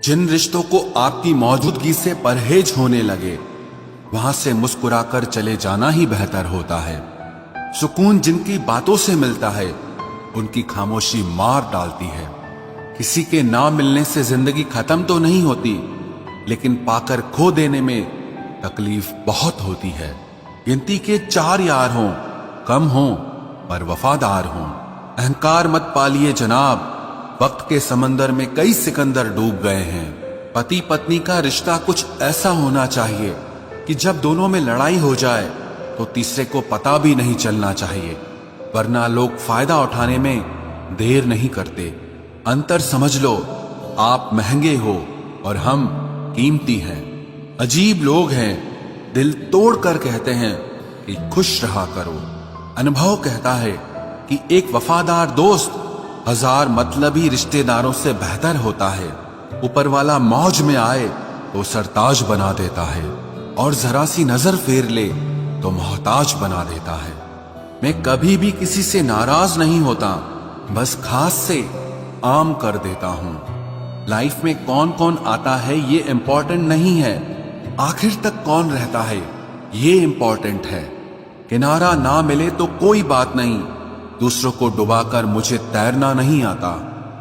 जिन रिश्तों को आपकी मौजूदगी से परहेज होने लगे, वहां से मुस्कुराकर चले जाना ही बेहतर होता है। सुकून जिनकी बातों से मिलता है, उनकी खामोशी मार डालती है। किसी के ना मिलने से जिंदगी खत्म तो नहीं होती, लेकिन पाकर खो देने में तकलीफ बहुत होती है। गिनती के 4 यार हों, कम हों पर वफादार हों। अहंकार मत पालिए जनाब, वक्त के समंदर में कई सिकंदर डूब गए हैं। पति पत्नी का रिश्ता कुछ ऐसा होना चाहिए कि जब दोनों में लड़ाई हो जाए तो तीसरे को पता भी नहीं चलना चाहिए, वरना लोग फायदा उठाने में देर नहीं करते। अंतर समझ लो, आप महंगे हो और हम कीमती हैं। अजीब लोग हैं, दिल तोड़कर कहते हैं कि खुश रहा करो। अनुभव कहता है कि एक वफादार दोस्त 1000 मतलबी रिश्तेदारों से बेहतर होता है। ऊपर वाला मौज में आए तो सरताज बना देता है, और जरा सी नजर फेर ले तो मोहताज बना देता है। मैं कभी भी किसी से नाराज नहीं होता, बस खास से आम कर देता हूं। लाइफ में कौन कौन आता है ये इंपॉर्टेंट नहीं है, आखिर तक कौन रहता है ये इंपॉर्टेंट है। किनारा ना मिले तो कोई बात नहीं, दूसरों को डुबाकर मुझे तैरना नहीं आता।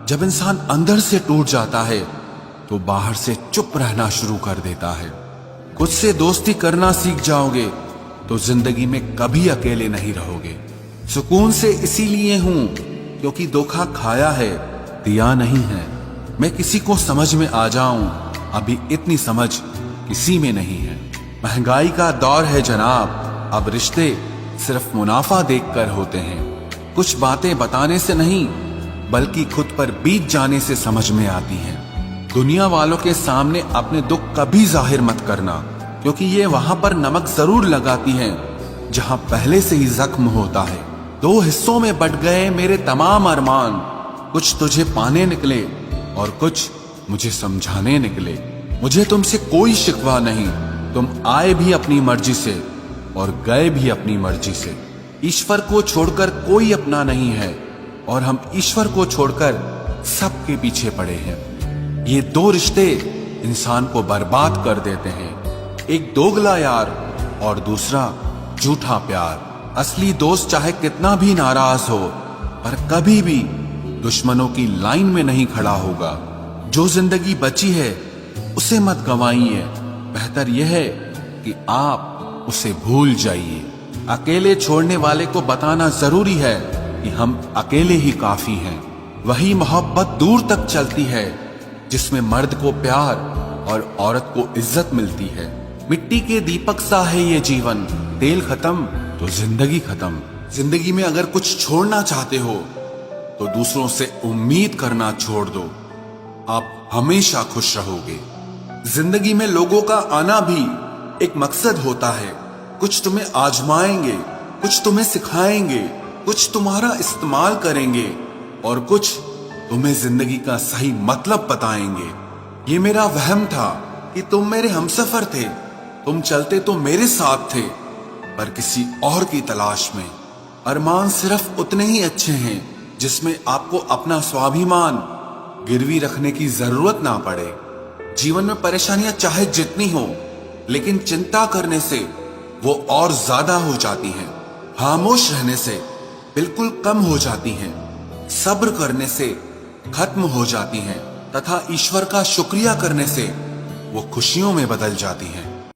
जब इंसान अंदर से टूट जाता है तो बाहर से चुप रहना शुरू कर देता है। खुद से दोस्ती करना सीख जाओगे तो जिंदगी में कभी अकेले नहीं रहोगे। सुकून से इसीलिए हूं क्योंकि धोखा खाया है, दिया नहीं है। मैं किसी को समझ में आ जाऊं, अभी इतनी समझ किसी में नहीं है। महंगाई का दौर है जनाब, अब रिश्ते सिर्फ मुनाफा देखकर होते हैं। कुछ बातें बताने से नहीं, बल्कि खुद पर बीत जाने से समझ में आती हैं। दुनिया वालों के सामने अपने दुख कभी जाहिर मत करना, क्योंकि ये वहां पर नमक जरूर लगाती हैं जहां पहले से ही जख्म होता है। 2 हिस्सों में बट गए मेरे तमाम अरमान, कुछ तुझे पाने निकले और कुछ मुझे समझाने निकले। मुझे तुमसे कोई शिकवा नहीं, तुम आए भी अपनी मर्जी से और गए भी अपनी मर्जी से। ईश्वर को छोड़कर कोई अपना नहीं है, और हम ईश्वर को छोड़कर सबके पीछे पड़े हैं। ये 2 रिश्ते इंसान को बर्बाद कर देते हैं, एक दोगला यार और दूसरा झूठा प्यार। असली दोस्त चाहे कितना भी नाराज हो, पर कभी भी दुश्मनों की लाइन में नहीं खड़ा होगा। जो जिंदगी बची है उसे मत गंवाइए, बेहतर यह है कि आप उसे भूल जाइए। अकेले छोड़ने वाले को बताना जरूरी है कि हम अकेले ही काफी हैं। वही मोहब्बत दूर तक चलती है जिसमें मर्द को प्यार और औरत को इज्जत मिलती है। मिट्टी के दीपक सा है ये जीवन, तेल खत्म तो जिंदगी खत्म। जिंदगी में अगर कुछ छोड़ना चाहते हो तो दूसरों से उम्मीद करना छोड़ दो, आप हमेशा खुश रहोगे। जिंदगी में लोगों का आना भी एक मकसद होता है। कुछ तुम्हें आजमाएंगे, कुछ तुम्हें सिखाएंगे, कुछ तुम्हारा इस्तेमाल करेंगे और कुछ तुम्हें जिंदगी का सही मतलब बताएंगे। ये मेरा वहम था कि तुम मेरे हमसफर थे, तुम चलते तो मेरे साथ थे, पर किसी और की तलाश में। अरमान सिर्फ उतने ही अच्छे हैं जिसमें आपको अपना स्वाभिमान गिरवी रखने की जरूरत ना पड़े। जीवन में परेशानियां चाहे जितनी हो, लेकिन चिंता करने से वो और ज्यादा हो जाती हैं। खामोश रहने से बिल्कुल कम हो जाती हैं। सब्र करने से खत्म हो जाती हैं, तथा ईश्वर का शुक्रिया करने से वो खुशियों में बदल जाती हैं।